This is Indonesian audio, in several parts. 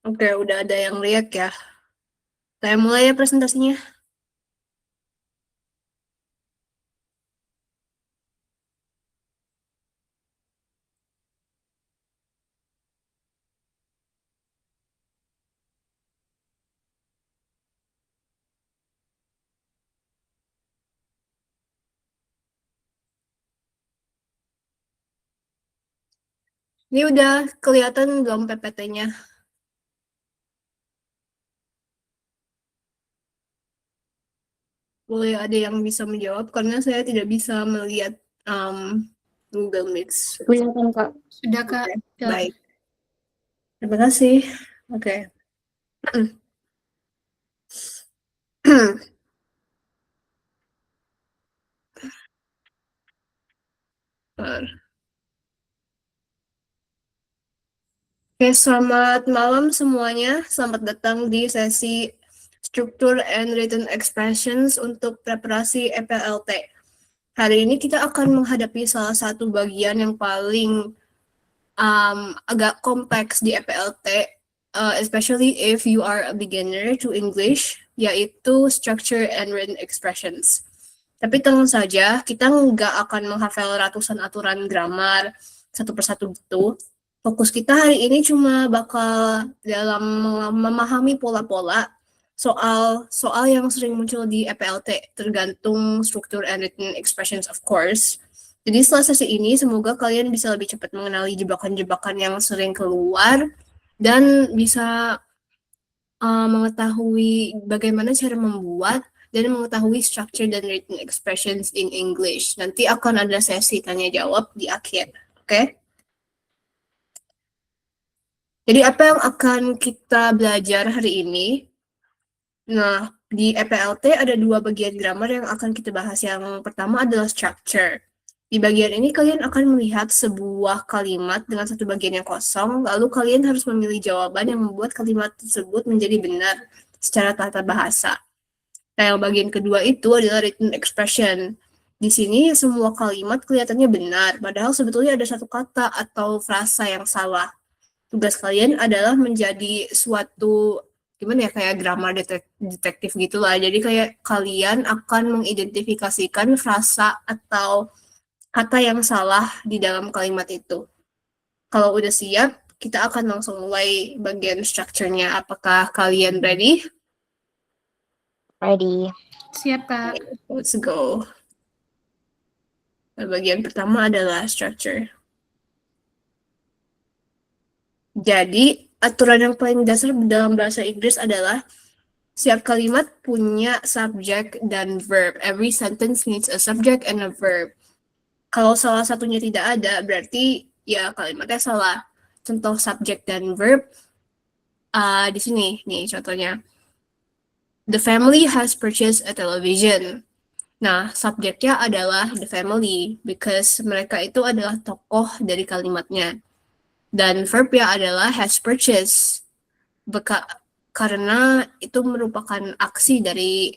Oke, udah ada yang lihat ya. Saya mulai ya presentasinya. Ini udah kelihatan belum PPT-nya? Boleh ada yang bisa menjawab karena saya tidak bisa melihat um, Google Meet. Kelihatan, Kak. Sudah, Kak. Oke, Ya. baik. Terima kasih. Oke. Oke, selamat malam semuanya. Selamat datang di sesi Structure and Written Expressions untuk preparasi EPLT. Hari ini kita akan menghadapi salah satu bagian yang paling agak kompleks di EPLT, especially if you are a beginner to English, yaitu Structure and Written Expressions. Tapi tenang saja, kita nggak akan menghafal ratusan aturan grammar satu persatu gitu. Fokus kita hari ini cuma bakal dalam memahami pola-pola soal yang sering muncul di EPLT, tergantung struktur and written expressions of course. Jadi setelah sesi ini, semoga kalian bisa lebih cepat mengenali jebakan-jebakan yang sering keluar dan bisa mengetahui bagaimana cara membuat dan mengetahui structure dan written expressions in English. Nanti akan ada sesi tanya jawab di akhir, oke? Jadi apa yang akan kita belajar hari ini? Nah, di EPLT ada dua bagian grammar yang akan kita bahas. Yang pertama adalah structure. Di bagian ini kalian akan melihat sebuah kalimat dengan satu bagian yang kosong, lalu kalian harus memilih jawaban yang membuat kalimat tersebut menjadi benar secara tata bahasa. Nah, yang bagian kedua itu adalah written expression. Di sini semua kalimat kelihatannya benar, padahal sebetulnya ada satu kata atau frasa yang salah. Tugas kalian adalah menjadi suatu gimana ya, kayak grammar detektif gitulah. Jadi kayak kalian akan mengidentifikasikan frasa atau kata yang salah di dalam kalimat itu. Kalau udah siap, kita akan langsung mulai bagian structure-nya. Apakah kalian ready? Ready. Siap, Kak. Let's go. Bagian pertama adalah structure. Jadi, aturan yang paling dasar dalam bahasa Inggris adalah setiap kalimat punya subject dan verb. Every sentence needs a subject and a verb. Kalau salah satunya tidak ada, berarti ya kalimatnya salah. Contoh subject dan verb di sini nih contohnya. The family has purchased a television. Nah, subjeknya adalah the family because mereka itu adalah tokoh dari kalimatnya. Dan verbnya adalah has purchased. Karena itu merupakan aksi dari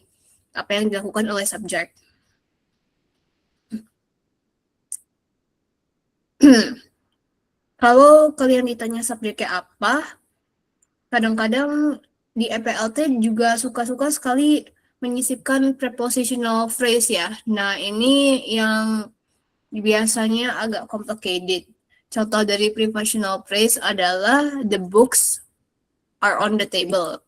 apa yang dilakukan oleh subjek. Kalau kalian ditanya subjeknya apa, kadang-kadang di EPLT juga suka-suka sekali menyisipkan prepositional phrase ya. Nah, ini yang biasanya agak complicated. Contoh dari prepositional phrase adalah the books are on the table.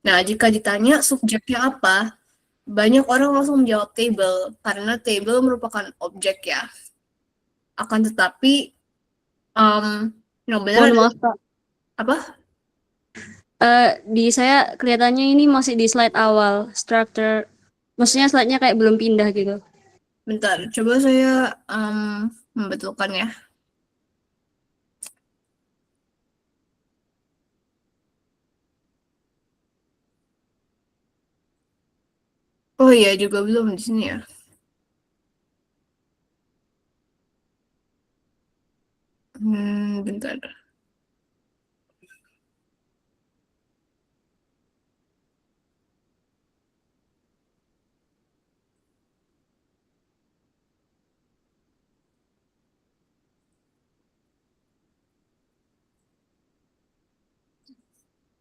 Nah, jika ditanya subjeknya apa, banyak orang langsung menjawab table karena table merupakan objek ya. Akan tetapi, yang benar Mohon maaf, Kak. apa? Di saya kelihatannya ini masih di slide awal, structure. Maksudnya slide-nya kayak belum pindah gitu. Bentar, coba saya membetulkan ya. Oh iya, juga belum di sini ya. Bentar.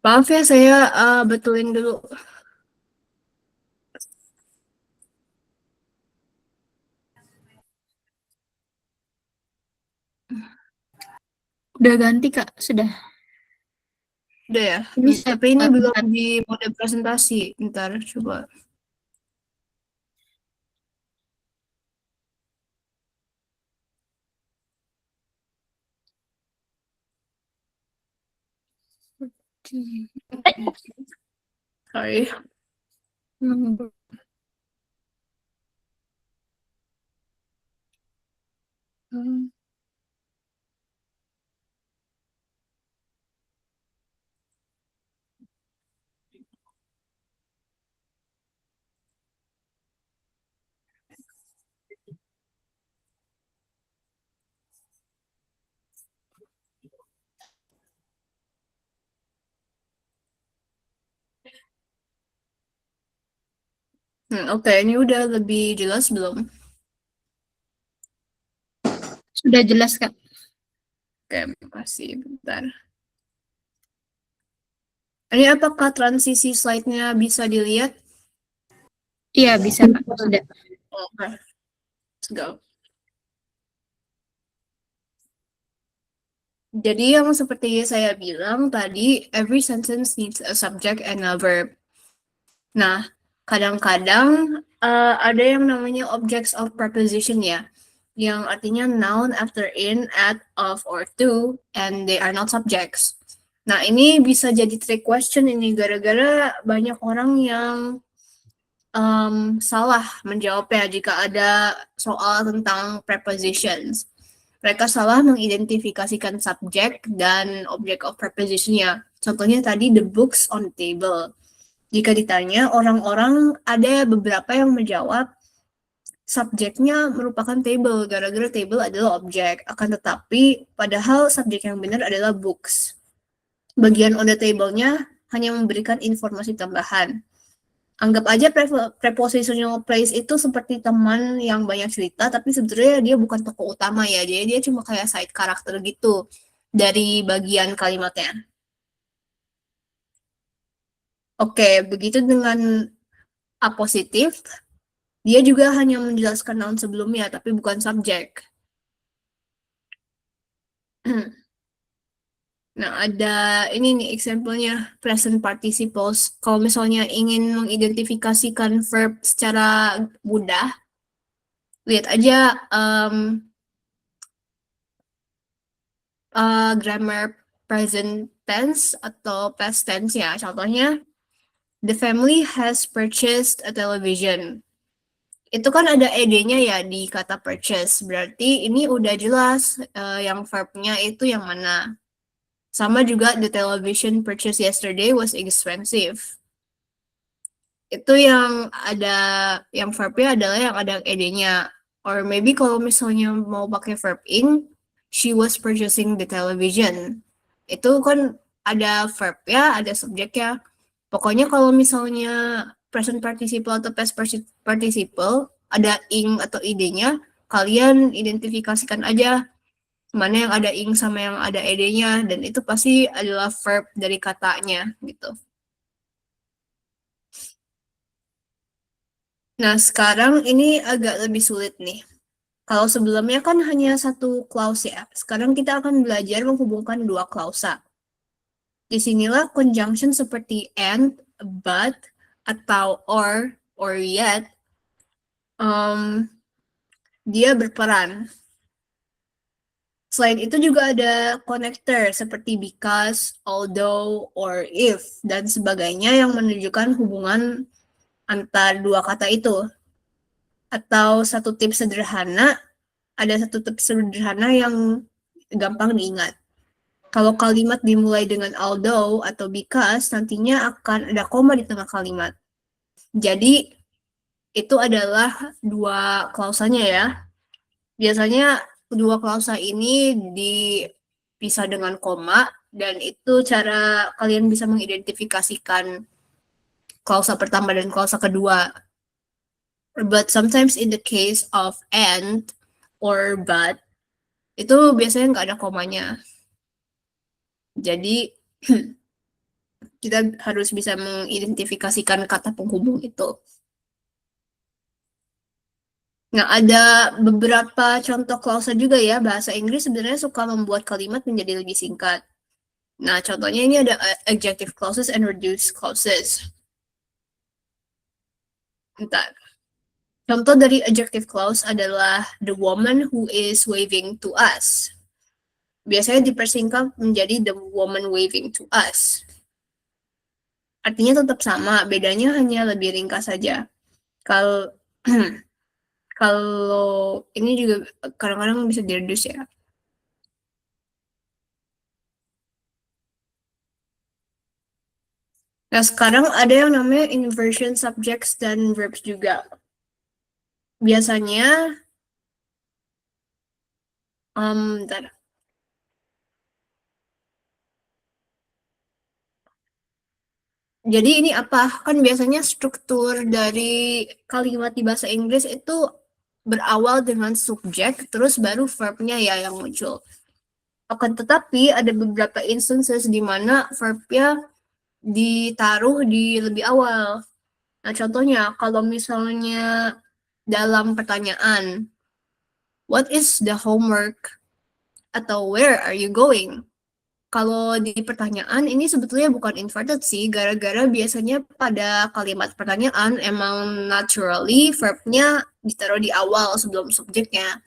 Maaf ya, saya betulin dulu. Udah ganti Kak, sudah. Udah ya? Ini Tapi ini belum bentar. di mode presentasi. Ntar coba. Sorry. Oke, ini udah lebih jelas belum? Sudah jelas Kak. Oke, makasih. Bentar. Ini apakah transisi slide-nya bisa dilihat? Iya bisa Kak, sudah. Oke, let's go. Jadi yang seperti saya bilang tadi, every sentence needs a subject and a verb. Nah, kadang-kadang ada yang namanya objects of preposition ya, yang artinya noun after in, at, of, or to, and they are not subjects. Nah, ini bisa jadi trick question ini gara-gara banyak orang yang salah menjawabnya jika ada soal tentang prepositions. Mereka salah mengidentifikasikan subjek dan object of preposition-nya. Contohnya tadi the books on the table. Jika ditanya, orang-orang ada beberapa yang menjawab subjeknya merupakan table, gara-gara table adalah objek. Akan tetapi, padahal subjek yang benar adalah books. Bagian on the table-nya hanya memberikan informasi tambahan. Anggap aja prepositional phrase itu seperti teman yang banyak cerita, tapi sebetulnya dia bukan tokoh utama ya. Jadi dia cuma kayak side karakter gitu dari bagian kalimatnya. Oke, begitu dengan A positif, dia juga hanya menjelaskan noun sebelumnya, tapi bukan subjek. Nah, ada ini nih example-nya present participles. Kalau misalnya ingin mengidentifikasikan verb secara mudah, lihat aja grammar present tense atau past tense ya. Contohnya, the family has purchased a television. Itu kan ada ed-nya ya di kata purchase. Berarti ini udah jelas yang verb-nya itu yang mana. Sama juga the television purchased yesterday was expensive. Itu yang ada, yang verbnya adalah yang ada ed-nya. Or maybe kalau misalnya mau pakai verb ing, she was purchasing the television. Itu kan ada verbnya, ada subjeknya. Pokoknya kalau misalnya present participle atau past participle, ada ing atau id-nya, kalian identifikasikan aja mana yang ada ing sama yang ada ed-nya, dan itu pasti adalah verb dari katanya gitu. Nah, sekarang ini agak lebih sulit nih. Kalau sebelumnya kan hanya satu clause ya. Sekarang kita akan belajar menghubungkan dua klausa. Disinilah conjunction seperti and, but, atau or yet, dia berperan. Selain itu juga ada connector seperti because, although, or if, dan sebagainya yang menunjukkan hubungan antar dua kata itu. Atau satu tips sederhana, ada satu tips sederhana yang gampang diingat. Kalau kalimat dimulai dengan although atau because, nantinya akan ada koma di tengah kalimat. Jadi, itu adalah dua klausanya ya. Biasanya kedua klausa ini dipisah dengan koma, dan itu cara kalian bisa mengidentifikasikan klausa pertama dan klausa kedua. But sometimes in the case of and or but, itu biasanya nggak ada komanya. Jadi kita harus bisa mengidentifikasikan kata penghubung itu. Nah, ada beberapa contoh clause juga ya. Bahasa Inggris sebenarnya suka membuat kalimat menjadi lebih singkat. Nah, contohnya ini ada adjective clauses and reduced clauses. Bentar. Contoh dari adjective clause adalah the woman who is waving to us. Biasanya dipersingkat menjadi the woman waving to us. Artinya tetap sama, bedanya hanya lebih ringkas saja. Kalau kalau ini juga kadang-kadang bisa di-reduce ya. Nah, sekarang ada yang namanya inversion subjects dan verbs juga. Biasanya, bentar. Jadi ini apa? Kan biasanya struktur dari kalimat di bahasa Inggris itu berawal dengan subjek, terus baru verbnya ya yang muncul. Akan tetapi ada beberapa instances di mana verbnya ditaruh di lebih awal. Nah, contohnya kalau misalnya dalam pertanyaan, what is the homework? Atau where are you going? Kalau di pertanyaan ini sebetulnya bukan inverted sih, gara-gara biasanya pada kalimat pertanyaan emang naturally verbnya ditaruh di awal sebelum subjeknya.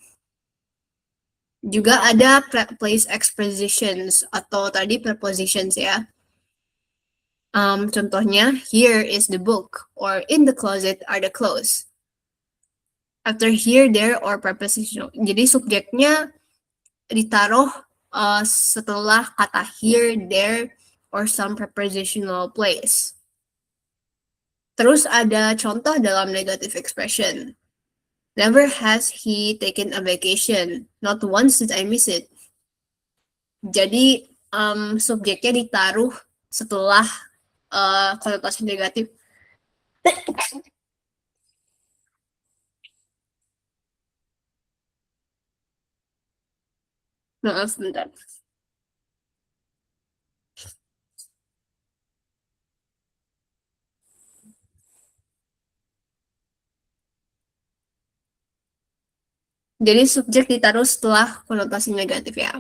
Juga ada place expositions atau tadi prepositions ya. Contohnya, here is the book, or in the closet are the clothes. After here, there, or prepositional. Jadi subjeknya ditaruh setelah kata here, there, or some prepositional place. Terus ada contoh dalam negative expression. Never has he taken a vacation. Not once did I miss it. Jadi subjeknya ditaruh setelah konotasi negatif. Maaf, bentar. Jadi subjek ditaruh setelah konotasi negatif ya.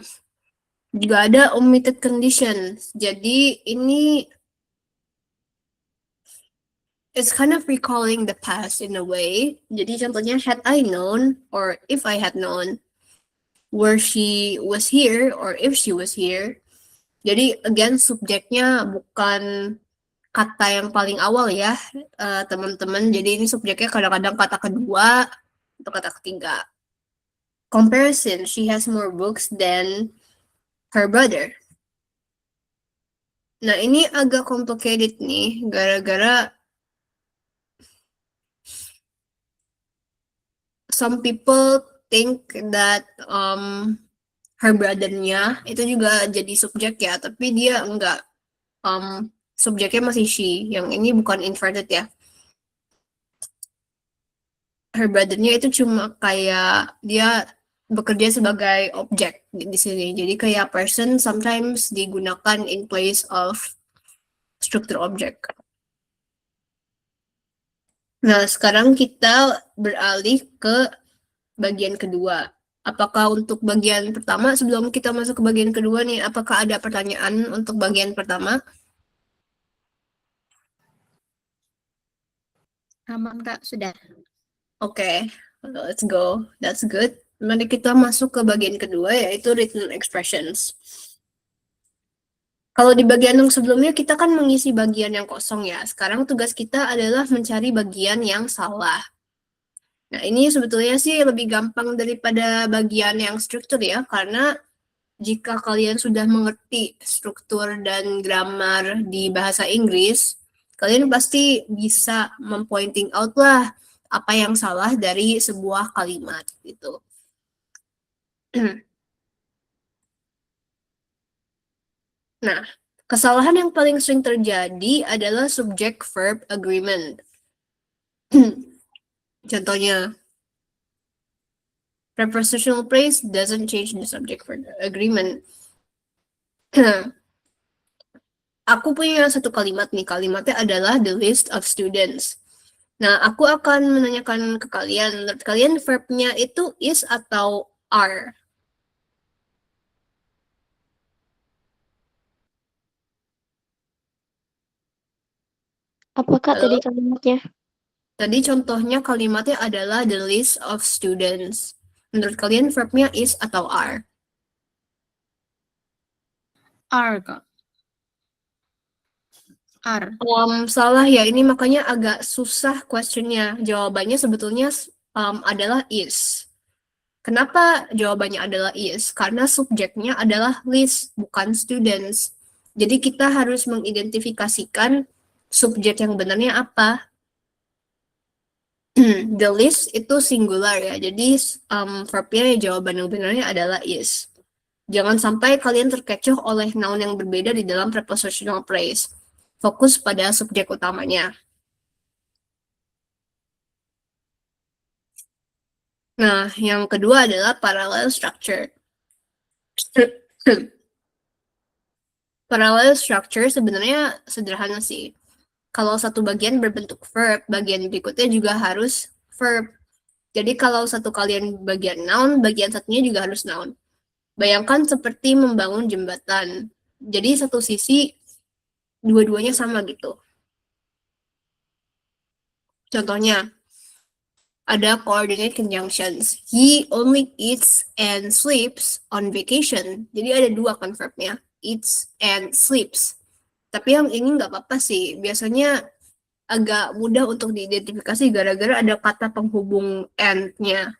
Juga ada omitted condition. Jadi ini it's kind of recalling the past in a way. Jadi contohnya had I known or if I had known where she was here or if she was here. Jadi again subjeknya bukan kata yang paling awal ya teman-teman. Jadi ini subjeknya kadang-kadang kata kedua atau kata ketiga. Comparison, she has more books than her brother. Nah, ini agak complicated nih, gara-gara some people think that her brother-nya itu juga jadi subjek ya, tapi dia enggak. Subjeknya masih she, yang ini bukan inverted ya. Her brother-nya itu cuma kayak dia bekerja sebagai objek di sini. Jadi kayak person sometimes digunakan in place of struktur objek. Nah, sekarang kita beralih ke bagian kedua. Apakah untuk bagian pertama, sebelum kita masuk ke bagian kedua nih, apakah ada pertanyaan untuk bagian pertama? Aman, Kak. Sudah. Oke, let's go. That's good. Mari kita masuk ke bagian kedua, yaitu written expressions. Kalau di bagian yang sebelumnya, kita kan mengisi bagian yang kosong ya. Sekarang tugas kita adalah mencari bagian yang salah. Nah, ini sebetulnya sih lebih gampang daripada bagian yang struktur ya, karena jika kalian sudah mengerti struktur dan grammar di bahasa Inggris, kalian pasti bisa mempointing out lah apa yang salah dari sebuah kalimat gitu. Nah, kesalahan yang paling sering terjadi adalah subject-verb agreement. Contohnya, prepositional phrase doesn't change the subject-verb agreement. aku punya satu kalimat nih, kalimatnya adalah the list of students. Nah, aku akan menanyakan ke kalian, menurut kalian verb-nya itu is atau are? Apa Kak Halo? tadi kalimatnya? Tadi contohnya kalimatnya adalah the list of students. Menurut kalian verb-nya is atau are? Are, Kak. Are. Salah ya, ini makanya agak susah questionnya. Jawabannya sebetulnya adalah is. Kenapa jawabannya adalah is? Karena subjeknya adalah list, bukan students. Jadi kita harus mengidentifikasikan subjek yang benarnya apa. The list itu singular ya, jadi verbnya jawaban yang benarnya adalah is. Jangan sampai kalian terkecoh oleh noun yang berbeda di dalam prepositional phrase. Fokus pada subjek utamanya. Nah, yang kedua adalah parallel structure. Parallel structure sebenarnya sederhana sih. Kalau satu bagian berbentuk verb, bagian berikutnya juga harus verb. Jadi kalau satu kalian bagian noun, bagian satunya juga harus noun. Bayangkan seperti membangun jembatan. Jadi satu sisi dua-duanya sama gitu. Contohnya, ada coordinate conjunctions. He only eats and sleeps on vacation. Jadi ada dua kan verbnya, eats and sleeps. Tapi yang ini nggak apa-apa sih. Biasanya agak mudah untuk diidentifikasi gara-gara ada kata penghubung and-nya.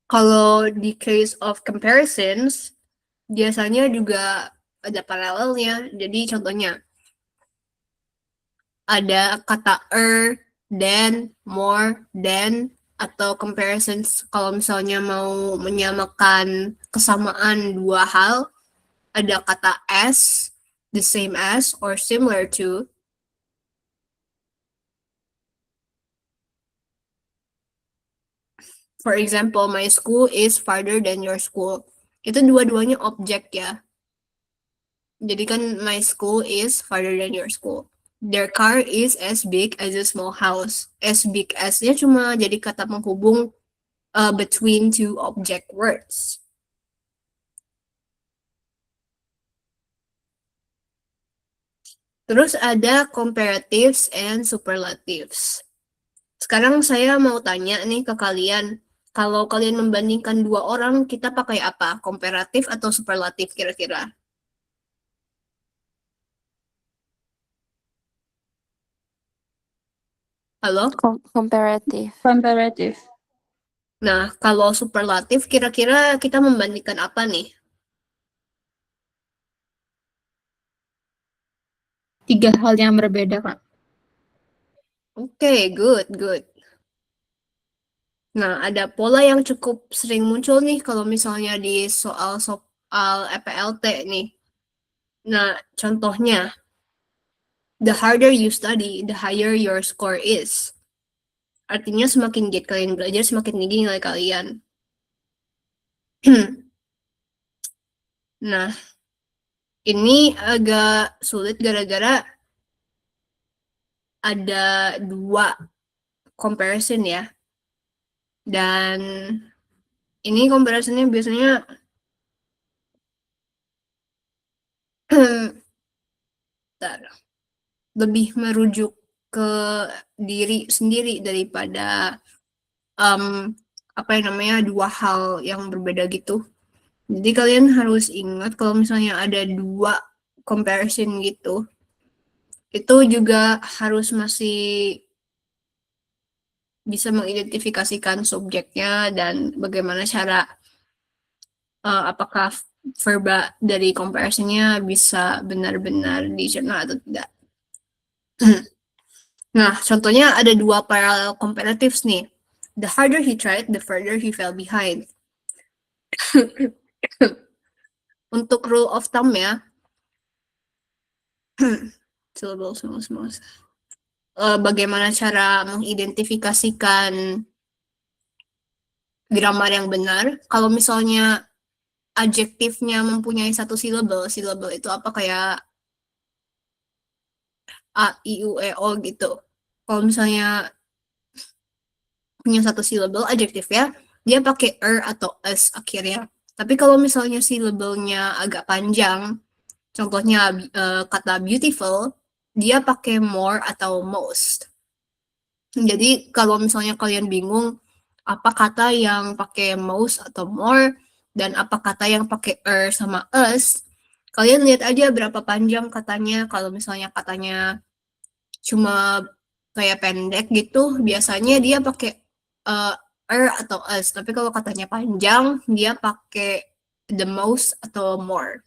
Kalau di case of comparisons, biasanya juga ada paralelnya. Jadi contohnya, ada kata than, more than, atau comparisons kalau misalnya mau menyamakan kesamaan dua hal, ada kata as, the same as, or similar to. For example, my school is farther than your school. Itu dua-duanya objek ya. Jadi kan my school is farther than your school. Their car is as big as a small house. As big as-nya cuma jadi kata penghubung between two object words. Terus ada comparatives and superlatives. Sekarang saya mau tanya nih ke kalian, kalau kalian membandingkan dua orang, kita pakai apa? Komparatif atau superlatif kira-kira? Halo? Comparative. Comparative. Nah, kalau superlatif kira-kira kita membandingkan apa nih? Tiga hal yang berbeda, Kak. Oke, good, good. Nah, ada pola yang cukup sering muncul nih kalau misalnya di soal EPLT nih. Nah, contohnya, the harder you study, the higher your score is. Artinya semakin giat kalian belajar, semakin tinggi nilai kalian. Nah, ini agak sulit gara-gara ada dua comparison ya. Dan ini comparisonnya biasanya lebih merujuk ke diri sendiri daripada apa yang namanya dua hal yang berbeda gitu. Jadi kalian harus ingat kalau misalnya ada dua comparison gitu, itu juga harus masih bisa mengidentifikasikan subjeknya dan bagaimana cara apakah verba dari comparisonnya bisa benar-benar dicerna atau tidak. Nah, contohnya ada dua parallel comparatives nih. The harder he tried, the further he fell behind. Untuk rule of thumb ya, bagaimana cara mengidentifikasikan grammar yang benar. Kalau misalnya adjektifnya mempunyai satu syllable. Syllable itu apa, kayak a, i, u, e, o gitu. Kalau misalnya punya satu syllable adjektif ya, dia pakai atau s akhirnya. Tapi kalau misalnya syllable-nya agak panjang, contohnya kata beautiful, dia pakai more atau most. Jadi kalau misalnya kalian bingung apa kata yang pakai most atau more dan apa kata yang pakai sama us, kalian lihat aja berapa panjang katanya. Kalau misalnya katanya cuma kayak pendek gitu, biasanya dia pakai atau us. Tapi kalau katanya panjang, dia pakai the most atau more.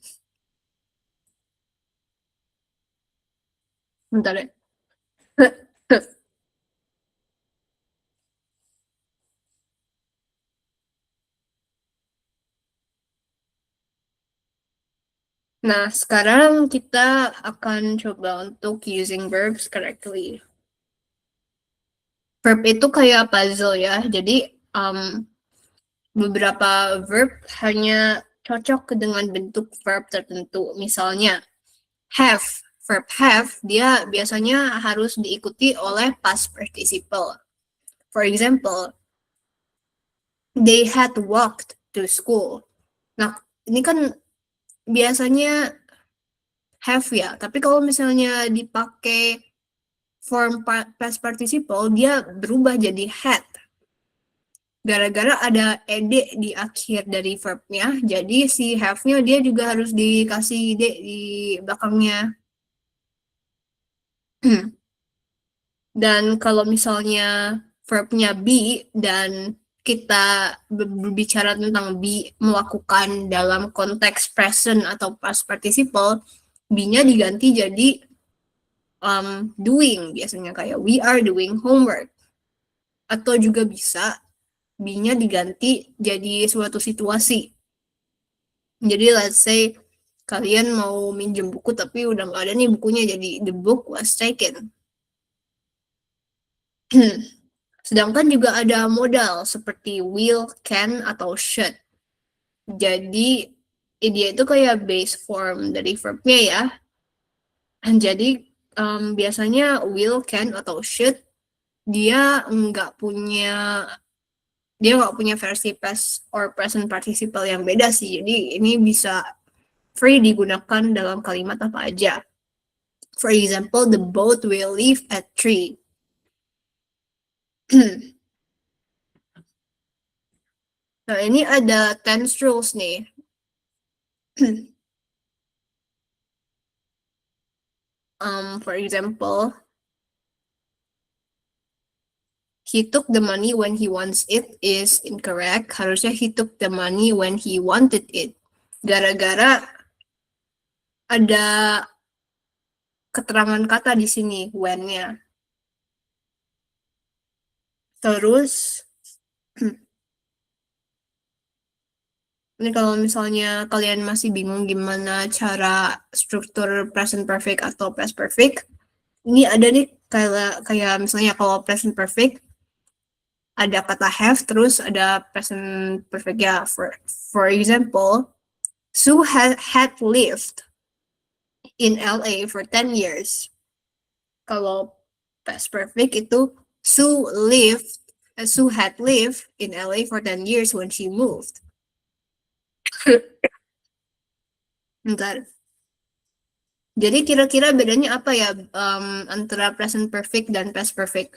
Bentar ya. Nah, sekarang kita akan coba untuk using verbs correctly. Verb itu kayak puzzle ya, jadi beberapa verb hanya cocok dengan bentuk verb tertentu. Misalnya, have. Verb have, dia biasanya harus diikuti oleh past participle. For example, they had walked to school. Nah, ini kan biasanya have ya, tapi kalau misalnya dipakai form past participle, dia berubah jadi had. Gara-gara ada ed di akhir dari verbnya, jadi si have-nya dia juga harus dikasih d di belakangnya. Dan kalau misalnya verbnya be dan kita berbicara tentang be melakukan dalam konteks present atau past participle, be-nya diganti jadi doing, biasanya kayak we are doing homework. Atau juga bisa be-nya diganti jadi suatu situasi. Jadi let's say kalian mau minjem buku tapi udah nggak ada nih bukunya, jadi the book was taken. Sedangkan juga ada modal seperti will, can, atau should. Jadi dia itu kayak base form dari verbnya ya. Jadi biasanya will, can, atau should dia nggak punya versi past or present participle yang beda sih. Jadi ini bisa free digunakan dalam kalimat apa aja. For example, the boat will leave at 3. Nah, ini ada tense rules nih. For example, he took the money when he wants it is incorrect. Harusnya he took the money when he wanted it. Gara-gara ada keterangan kata di sini, when-nya. Terus, ini kalau misalnya kalian masih bingung gimana cara struktur present perfect atau past perfect, ini ada nih kayak misalnya kalau present perfect, ada kata have, terus ada present perfect ya. For example, Sue had lived in LA for 10 years. Kalau past perfect itu Sue had lived in LA for 10 years when she moved. Bentar. Jadi kira-kira bedanya apa ya antara present perfect dan past perfect?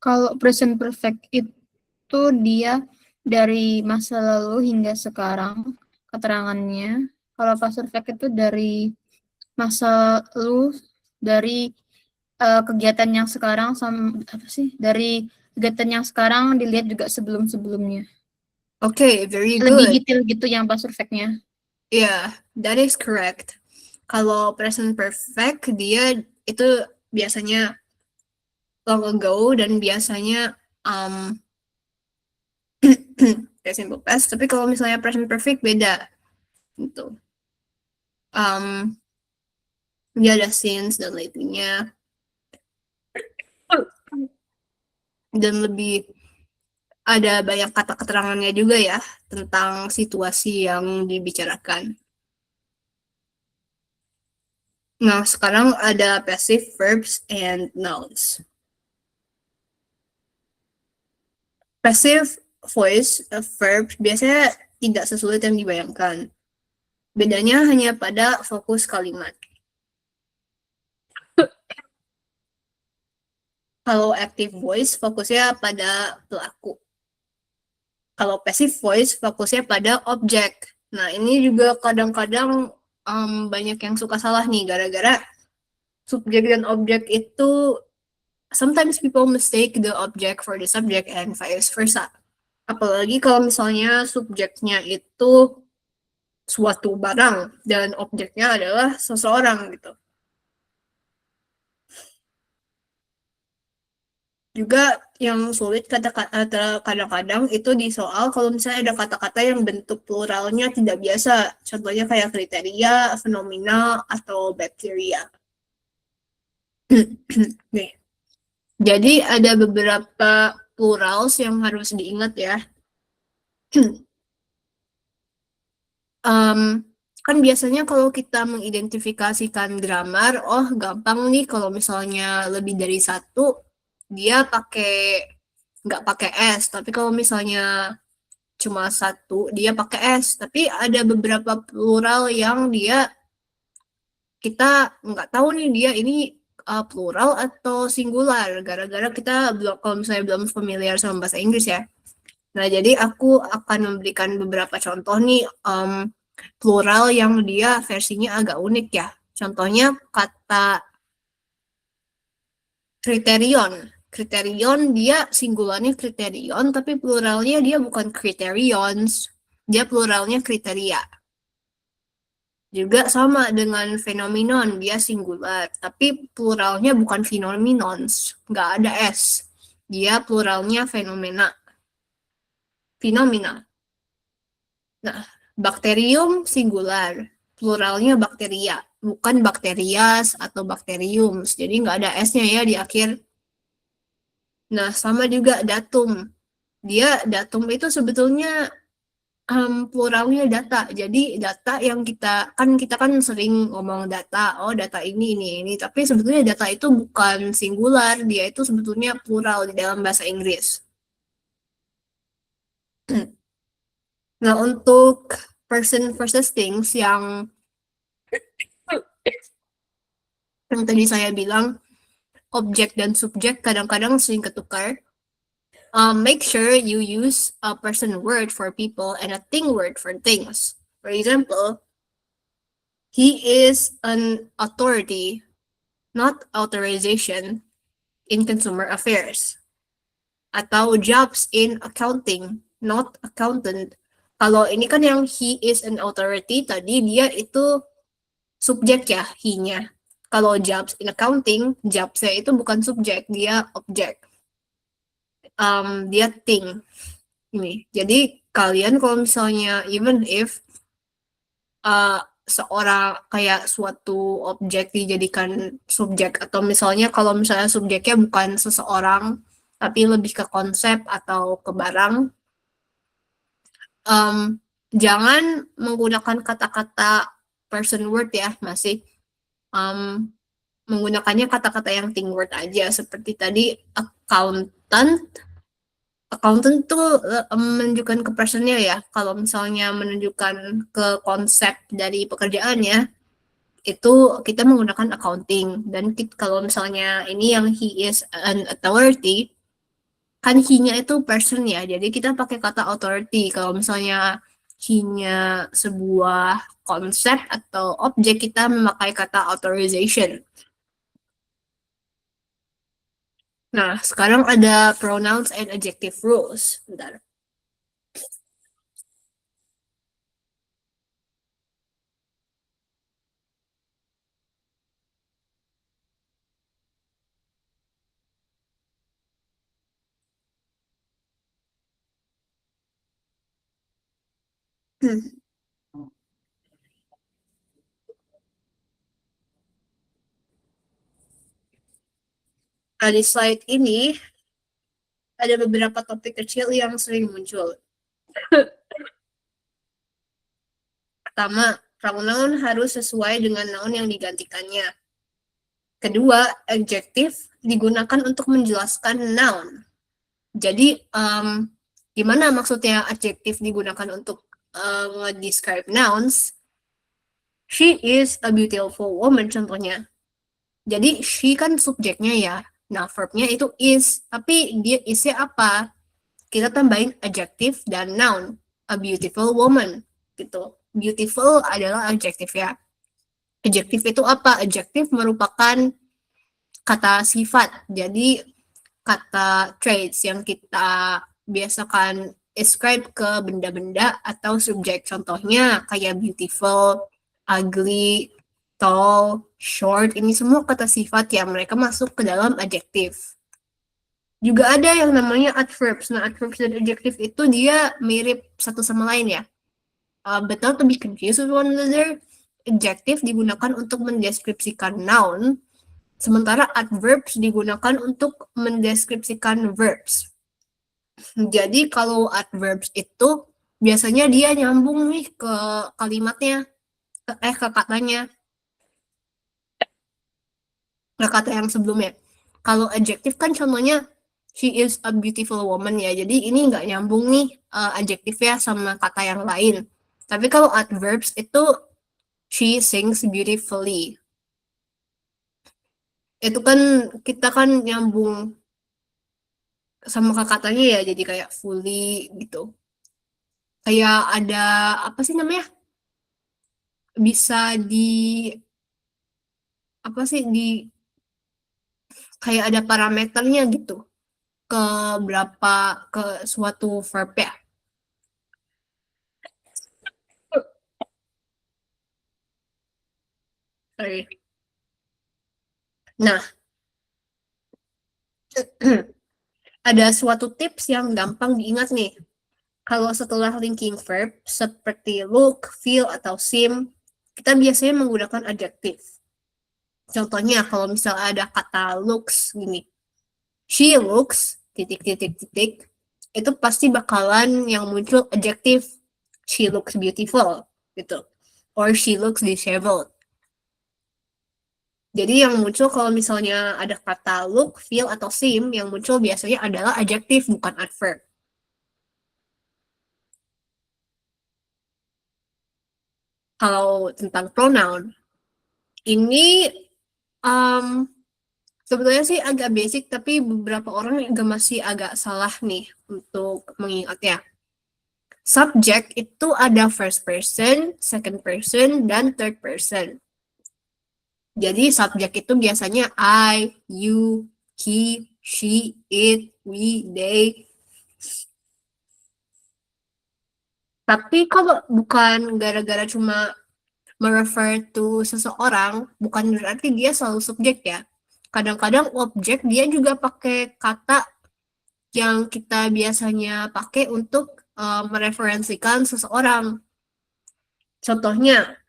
Kalau present perfect itu dia dari masa lalu hingga sekarang keterangannya. Kalau past perfect itu dari masa lalu, dari kegiatan yang sekarang sama apa sih? Dari kegiatan yang sekarang dilihat juga sebelum-sebelumnya. Okay, very good. Lebih detail gitu yang past perfect-nya. Yeah, that is correct. Kalau present perfect, dia itu biasanya long ago dan biasanya kayak simple past. Tapi kalau misalnya present perfect beda gitu. Dia ada since dan lately-nya dan lebih ada banyak kata keterangannya juga ya tentang situasi yang dibicarakan. Nah, sekarang ada passive verbs and nouns. Passive voice verb biasanya tidak sesulit yang dibayangkan. Bedanya hanya pada fokus kalimat. Kalau active voice fokusnya pada pelaku. Kalau passive voice fokusnya pada objek. Nah, ini juga kadang-kadang banyak yang suka salah nih, gara-gara subjek dan objek itu sometimes people mistake the object for the subject and vice versa. Apalagi kalau misalnya subjeknya itu suatu barang dan objeknya adalah seseorang gitu. Juga yang sulit kadang-kadang itu di soal kalau misalnya ada kata-kata yang bentuk pluralnya tidak biasa. Contohnya kayak kriteria, fenomena, atau bakteria. Nih. Jadi ada beberapa plurals yang harus diingat ya. Kan biasanya kalau kita mengidentifikasikan grammar, oh gampang nih kalau misalnya lebih dari satu, dia nggak pakai S. Tapi kalau misalnya cuma satu, dia pakai S. Tapi ada beberapa plural yang kita nggak tahu nih dia ini plural atau singular. Gara-gara kita belum, kalau misalnya belum familiar sama bahasa Inggris ya. Nah, jadi aku akan memberikan beberapa contoh nih plural yang dia versinya agak unik ya. Contohnya kata kriterion. Kriterion dia singularnya kriterion, tapi pluralnya dia bukan criterions, dia pluralnya kriteria. Juga sama dengan phenomenon, dia singular, tapi pluralnya bukan phenomenons, nggak ada S. Dia pluralnya fenomena. Fenomena. Nah, bakterium singular, pluralnya bakteria, bukan bakterias atau bakterium. Jadi nggak ada S-nya ya di akhir. Nah, sama juga datum. Datum itu sebetulnya pluralnya data. Jadi data yang kita kan sering ngomong data, oh data ini. Tapi sebetulnya data itu bukan singular, dia itu sebetulnya plural di dalam bahasa Inggris. Nah, untuk person versus things yang tadi saya bilang, objek dan subjek kadang-kadang sering ketukar. Make sure you use a person word for people and a thing word for things. For example, he is an authority, not authorization, in consumer affairs. Atau jobs in accounting, not accountant. Kalau ini kan yang he is an authority, tadi dia itu subjek ya, he-nya. Kalau jobs in accounting, jobs-nya itu bukan subjek, dia objek. Dia thing. Ini. Jadi kalian kalau misalnya even if seorang kayak suatu objek dijadikan subjek atau misalnya kalau misalnya subjeknya bukan seseorang tapi lebih ke konsep atau ke barang, jangan menggunakan kata-kata person word ya, masih menggunakannya kata-kata yang thing word aja seperti tadi accountant. Accountant tuh menunjukkan ke personnya ya. Kalau misalnya menunjukkan ke konsep dari pekerjaannya, itu kita menggunakan accounting. Dan kalau misalnya ini yang he is an authority, kan he-nya itu person ya. Jadi kita pakai kata authority. Kalau misalnya he-nya sebuah konsep atau objek, kita memakai kata authorization. Nah, sekarang ada pronouns and adjective rules. Bentar. Nah, di slide ini ada beberapa topik kecil yang sering muncul. Pertama, pronoun harus sesuai dengan noun yang digantikannya. Kedua, adjektif digunakan untuk menjelaskan noun. Jadi, gimana maksudnya adjektif digunakan untuk nge-describe nouns? She is a beautiful woman, contohnya. Jadi, she kan subjeknya ya. Nah, verbnya itu is. Tapi dia isnya apa? Kita tambahin adjective dan noun. A beautiful woman. Gitu. Beautiful adalah adjektif ya. Adjektif itu apa? Adjektif merupakan kata sifat. Jadi, kata traits yang kita biasakan ascribe ke benda-benda atau subjek. Contohnya kayak beautiful, ugly, tall, short. Ini semua kata sifat yang mereka masuk ke dalam adjektif. Juga ada yang namanya adverbs. Nah, adverbs dan adjective itu dia mirip satu sama lain ya. But not to be confused with one another, adjective digunakan untuk mendeskripsikan noun, sementara adverbs digunakan untuk mendeskripsikan verbs. Jadi kalau adverbs itu biasanya dia nyambung nih ke kalimatnya, ke katanya, ke kata yang sebelumnya. Kalau adjective kan contohnya she is a beautiful woman ya, jadi ini nggak nyambung nih adjective ya sama kata yang lain. Tapi kalau adverbs itu she sings beautifully. Itu kan kita kan nyambung sama katanya ya, jadi kayak fully gitu. Kayak ada apa sih namanya? Bisa apa sih kayak ada parameternya gitu ke berapa ke suatu verb ya. Sorry. Nah, ada suatu tips yang gampang diingat nih. Kalau setelah linking verb seperti look, feel, atau seem, kita biasanya menggunakan adjektif. Contohnya kalau misalnya ada kata looks gini, she looks, titik, itu pasti bakalan yang muncul adjektif, she looks beautiful, gitu. Or she looks disheveled. Jadi yang muncul kalau misalnya ada kata look, feel, atau seem, yang muncul biasanya adalah adjektif, bukan adverb. Kalau tentang pronoun, ini sebetulnya sih agak basic, tapi beberapa orang juga masih agak salah nih untuk mengingatnya. Subject itu ada first person, second person, dan third person. Jadi subject itu biasanya I, you, he, she, it, we, they. Tapi kalau bukan gara-gara cuma merefer to seseorang, bukan berarti dia selalu subjek ya. Kadang-kadang objek dia juga pakai kata yang kita biasanya pakai untuk mereferensikan seseorang. Contohnya,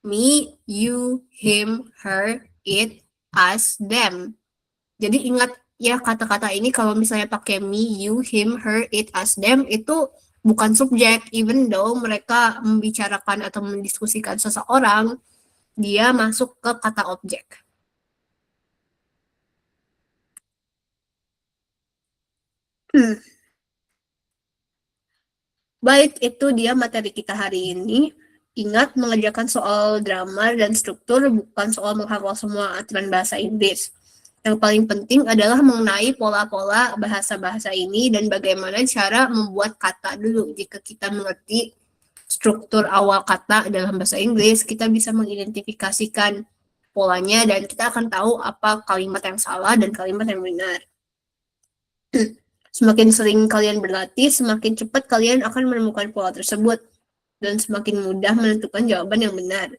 me, you, him, her, it, us, them. Jadi ingat ya kata-kata ini kalau misalnya pakai me, you, him, her, it, us, them itu bukan subjek, even though mereka membicarakan atau mendiskusikan seseorang, dia masuk ke kata objek. Baik, itu dia materi kita hari ini. Ingat, mengerjakan soal grammar dan struktur bukan soal menghafal semua aturan bahasa Inggris. Yang paling penting adalah mengenai pola-pola bahasa-bahasa ini dan bagaimana cara membuat kata dulu. Jika kita mengerti struktur awal kata dalam bahasa Inggris, kita bisa mengidentifikasikan polanya dan kita akan tahu apa kalimat yang salah dan kalimat yang benar. Semakin sering kalian berlatih, semakin cepat kalian akan menemukan pola tersebut dan semakin mudah menentukan jawaban yang benar.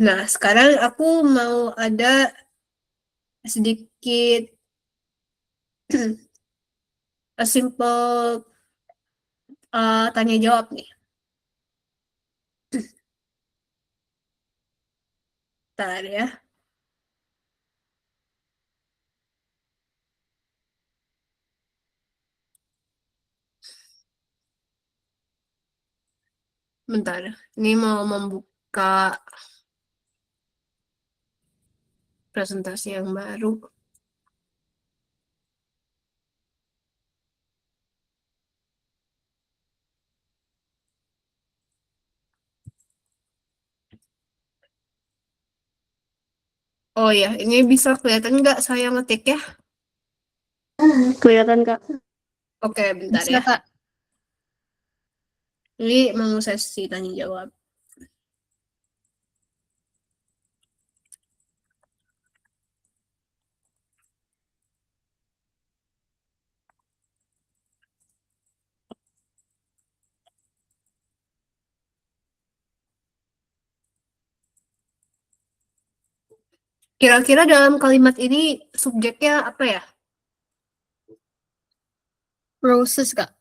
Nah, sekarang aku mau ada sedikit a simple tanya jawab nih. Bentar ya. Bentar, ini mau membuka presentasi yang baru. Oh ya, ini bisa kelihatan nggak saya ngetik ya? Kelihatan, Kak. Oke, bentar Bisa, ya. Kak. Ini mau sesi tanya jawab. Kira-kira dalam kalimat ini subjeknya apa ya? Roses, Kak.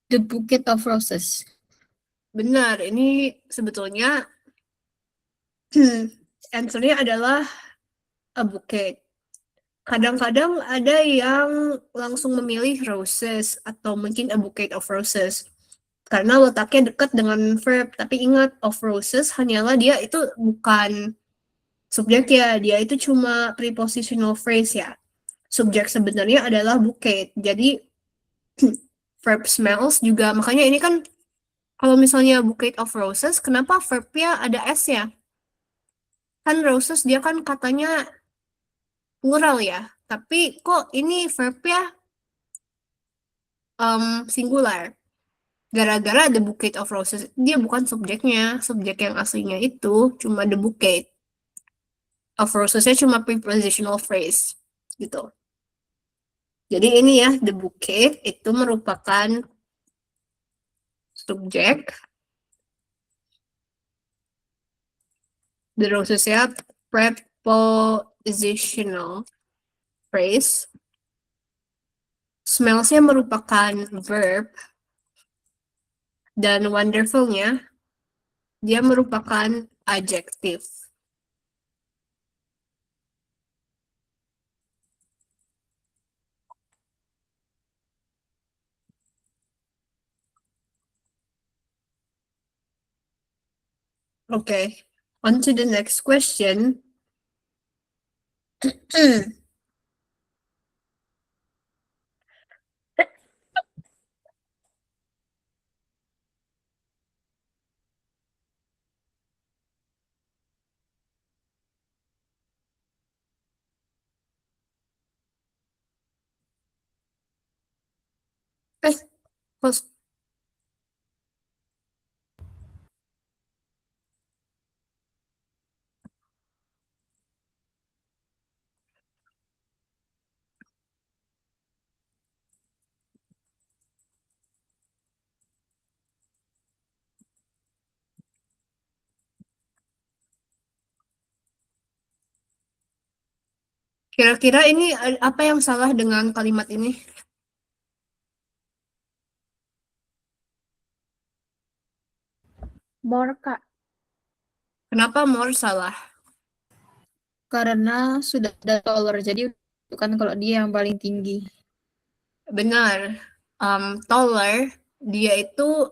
The bouquet of roses. Benar, ini sebetulnya answer-nya adalah a bouquet. Kadang-kadang ada yang langsung memilih roses atau mungkin a bouquet of roses. Karena letaknya dekat dengan verb, tapi ingat of roses hanyalah dia itu bukan subjek ya, dia itu cuma prepositional phrase ya. Subjek sebenarnya adalah bouquet. Jadi verb smells juga, makanya ini kan kalau misalnya bouquet of roses, kenapa verbnya ada s ya? Kan roses dia kan katanya plural ya, tapi kok ini verbnya singular? Gara-gara the bouquet of roses dia bukan subjeknya, subjek yang aslinya itu cuma the bouquet of rosesnya cuma prepositional phrase gitu. Jadi ini ya, the bouquet itu merupakan subjek, the rosesnya prepositional phrase, smellsnya merupakan verb, dan wonderfulnya dia merupakan adjektif. Okay, on to the next question. Host. Kira-kira ini apa yang salah dengan kalimat ini? More, Kak. Kenapa more salah? Karena sudah ada taller, jadi bukan kalau dia yang paling tinggi. Benar. Taller, dia itu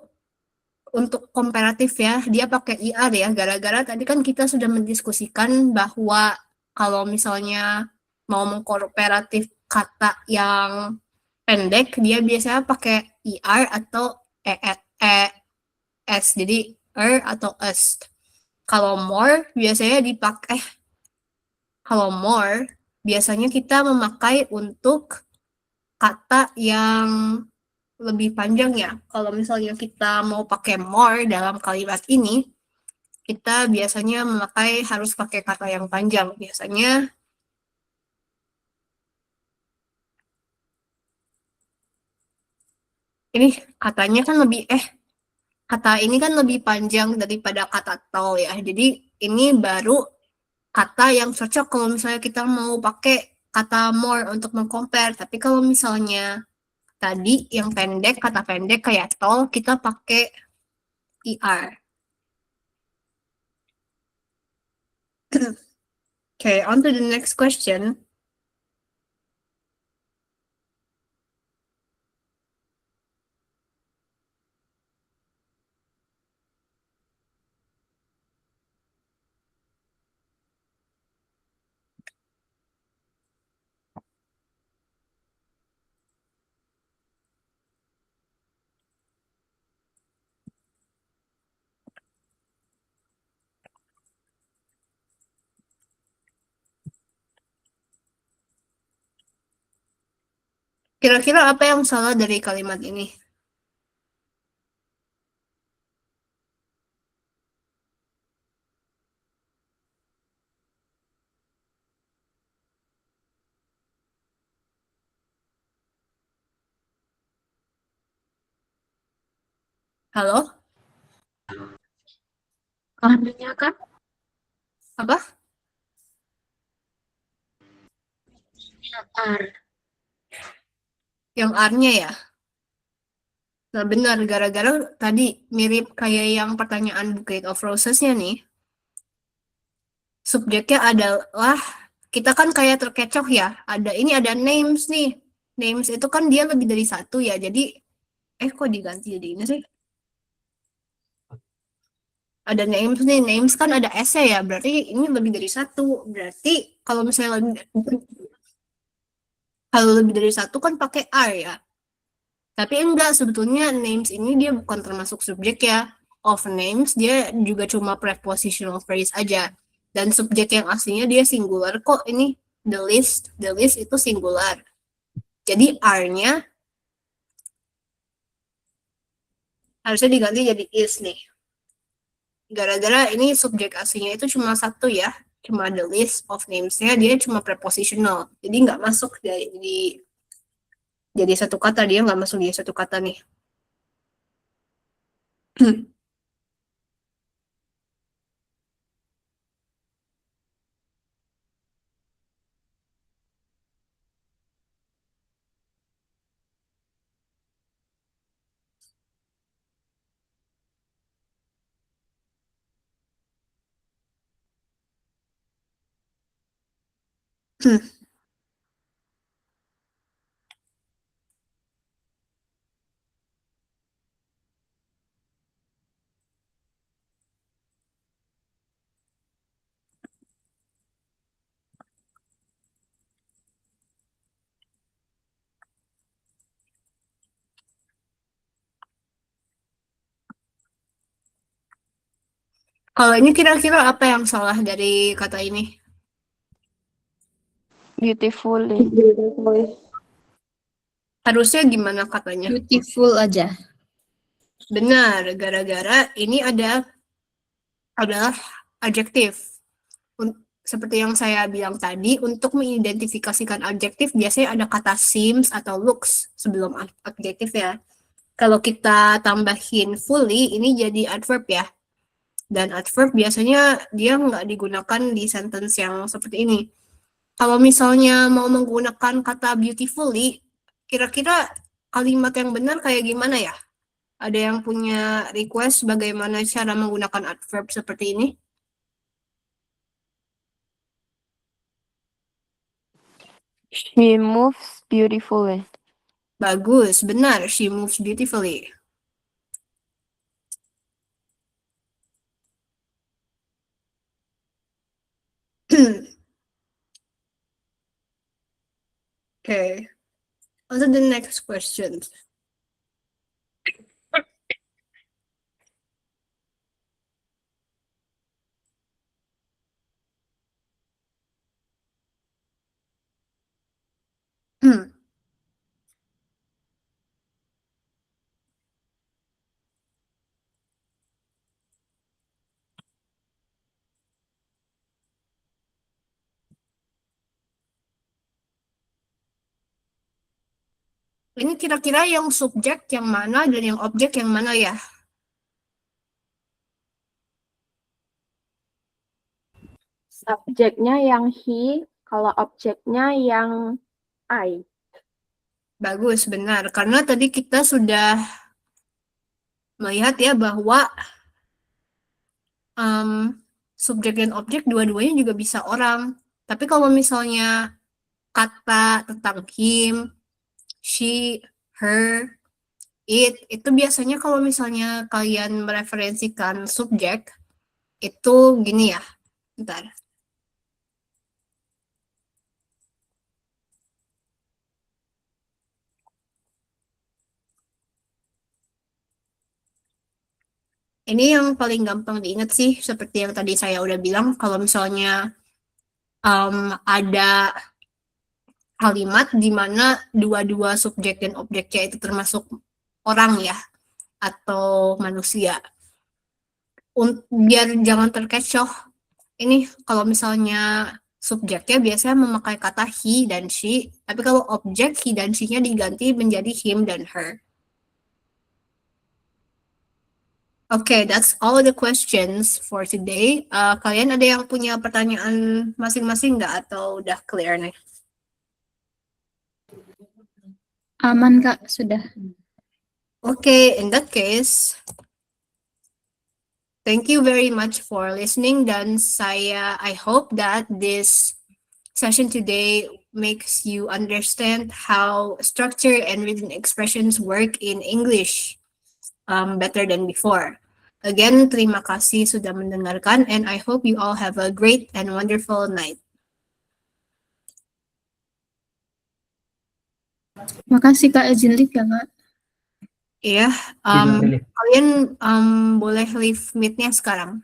untuk komparatif ya, dia pakai IR ya, gara-gara tadi kan kita sudah mendiskusikan bahwa kalau misalnya mau mengkomparatif kata yang pendek, dia biasanya pakai IR atau ES, jadi atau es. Kalau more, biasanya dipakai, kalau more, biasanya kita memakai untuk kata yang lebih panjang ya. Kalau misalnya kita mau pakai more dalam kalimat ini, kita biasanya harus pakai kata yang panjang. Biasanya ini katanya kan kata ini kan lebih panjang daripada kata tall ya. Jadi ini baru kata yang cocok kalau misalnya kita mau pakai kata more untuk mengcompare. Tapi kalau misalnya tadi yang pendek, kata pendek kayak tall, kita pakai ER. Okay, on to the next question. Kira-kira apa yang salah dari kalimat ini? Halo? Artinya kan Apa? R. Yang R-nya ya? Nah, benar. Gara-gara tadi mirip kayak yang pertanyaan Bouquet of Roses-nya nih. Subjeknya adalah, kita kan kayak terkecoh ya. Ada names nih. Names itu kan dia lebih dari satu ya. Jadi, kok diganti jadi ini sih? Ada names nih. Names kan ada S ya. Berarti ini lebih dari satu. Berarti kalau misalnya lebih dari satu kan pakai R ya. Tapi enggak, sebetulnya names ini dia bukan termasuk subjek ya. Of names dia juga cuma prepositional phrase aja. Dan subjek yang aslinya dia singular kok. Ini the list itu singular. Jadi R-nya harusnya diganti jadi is nih. Gara-gara ini subjek aslinya itu cuma satu ya. Cuma the list of names-nya dia cuma prepositional. Jadi nggak masuk jadi satu kata, dia nggak masuk jadi satu kata nih. Kalau ini kira-kira apa yang salah dari kata ini? Beautifully. Harusnya gimana katanya? Beautiful aja. Benar, gara-gara ini adalah adjektif. Seperti yang saya bilang tadi, untuk mengidentifikasikan adjektif biasanya ada kata seems atau looks sebelum adjektif ya. Kalau kita tambahin fully, ini jadi adverb ya. Dan adverb biasanya dia nggak digunakan di sentence yang seperti ini. Kalau misalnya mau menggunakan kata beautifully, kira-kira kalimat yang benar kayak gimana ya? Ada yang punya request bagaimana cara menggunakan adverb seperti ini? She moves beautifully. Bagus, benar. She moves beautifully. Okay. On to the next question. Ini kira-kira yang subjek yang mana dan yang objek yang mana ya? Subjeknya yang he, kalau objeknya yang I. Bagus, benar. Karena tadi kita sudah melihat ya bahwa subjek dan objek dua-duanya juga bisa orang. Tapi kalau misalnya kata tentang him, she, her, it, itu biasanya kalau misalnya kalian mereferensikan subjek, itu gini ya, bentar. Ini yang paling gampang diingat sih, seperti yang tadi saya udah bilang, kalau misalnya ada kalimat di mana dua-dua subjek dan objeknya itu termasuk orang ya, atau manusia. Biar jangan terkecoh, ini kalau misalnya subjeknya biasanya memakai kata he dan she, tapi kalau objek he dan she-nya diganti menjadi him dan her. Okay, that's all the questions for today. Kalian ada yang punya pertanyaan masing-masing nggak atau udah clear nih? Aman, Kak, sudah. Okay, in that case, thank you very much for listening dan I hope that this session today makes you understand how structure and written expressions work in English better than before. Again, terima kasih sudah mendengarkan and I hope you all have a great and wonderful night. Makasih, Kak, izin live ya, Kak. Iya, Izin live. kalian boleh leave meet-nya sekarang.